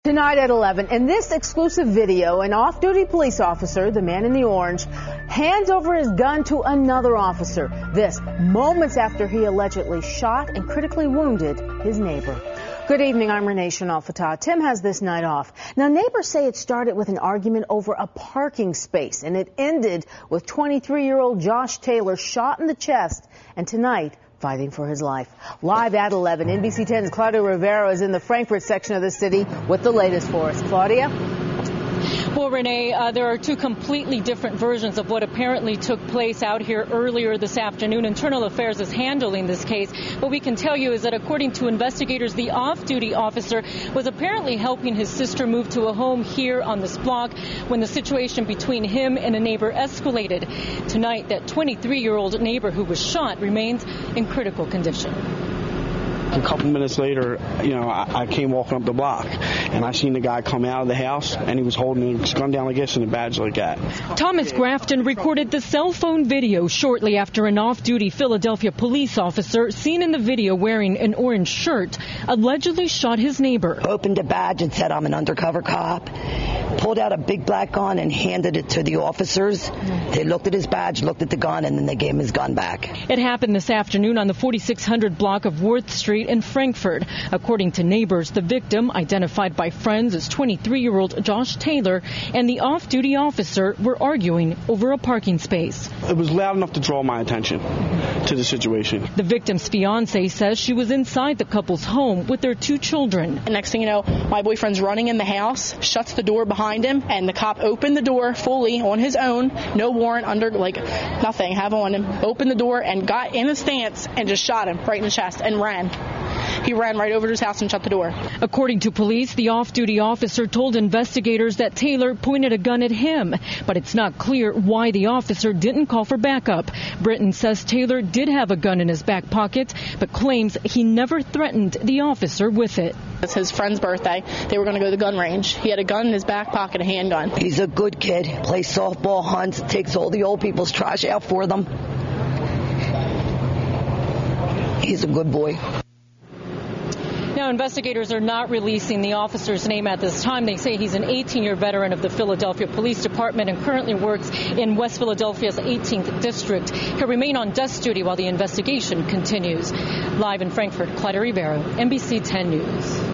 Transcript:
Tonight at 11, in this exclusive video, an off-duty police officer, the man in the orange, hands over his gun to another officer. This moments after he allegedly shot and critically wounded his neighbor. Good evening, I'm Renee Chanel-Fatah. Tim has this night off. Now, neighbors say it started with an argument over a parking space, and it ended with 23-year-old Josh Taylor shot in the chest, and tonight, fighting for his life. Live at 11, NBC 10's Claudia Rivero is in the Frankfort section of the city with the latest for us. Claudia? Well, Renee, there are two completely different versions of what apparently took place out here earlier this afternoon. Internal Affairs is handling this case. What we can tell you is that according to investigators, the off-duty officer was apparently helping his sister move to a home here on this block when the situation between him and a neighbor escalated. Tonight, that 23-year-old neighbor who was shot remains in critical condition. A couple minutes later, I came walking up the block, and I seen the guy come out of the house, and he was holding his gun down like this and a badge like that. Thomas Grafton recorded the cell phone video shortly after an off-duty Philadelphia police officer, seen in the video wearing an orange shirt, allegedly shot his neighbor. Opened a badge and said, "I'm an undercover cop." Pulled out a big black gun and handed it to the officers. They looked at his badge, looked at the gun, and then they gave him his gun back. It happened this afternoon on the 4600 block of Worth Street in Frankfort. According to neighbors, the victim, identified by friends as 23-year-old Josh Taylor, and the off-duty officer were arguing over a parking space. It was loud enough to draw my attention to the situation. The victim's fiance says she was inside the couple's home with their two children. And next thing you know, my boyfriend's running in the house, shuts the door behind him, and the cop opened the door fully on his own, no warrant, under nothing, have on him, opened the door and got in a stance and just shot him right in the chest and ran. He ran right over to his house and shut the door. According to police, the off-duty officer told investigators that Taylor pointed a gun at him, but it's not clear why the officer didn't call for backup. Britton says Taylor did have a gun in his back pocket, but claims he never threatened the officer with it. It's his friend's birthday. They were going to go to the gun range. He had a gun in his back pocket, a handgun. He's a good kid, plays softball, hunts, takes all the old people's trash out for them. He's a good boy. Now, investigators are not releasing the officer's name at this time. They say he's an 18-year veteran of the Philadelphia Police Department and currently works in West Philadelphia's 18th District. He'll remain on desk duty while the investigation continues. Live in Frankfort, Claudia Rivero, NBC 10 News.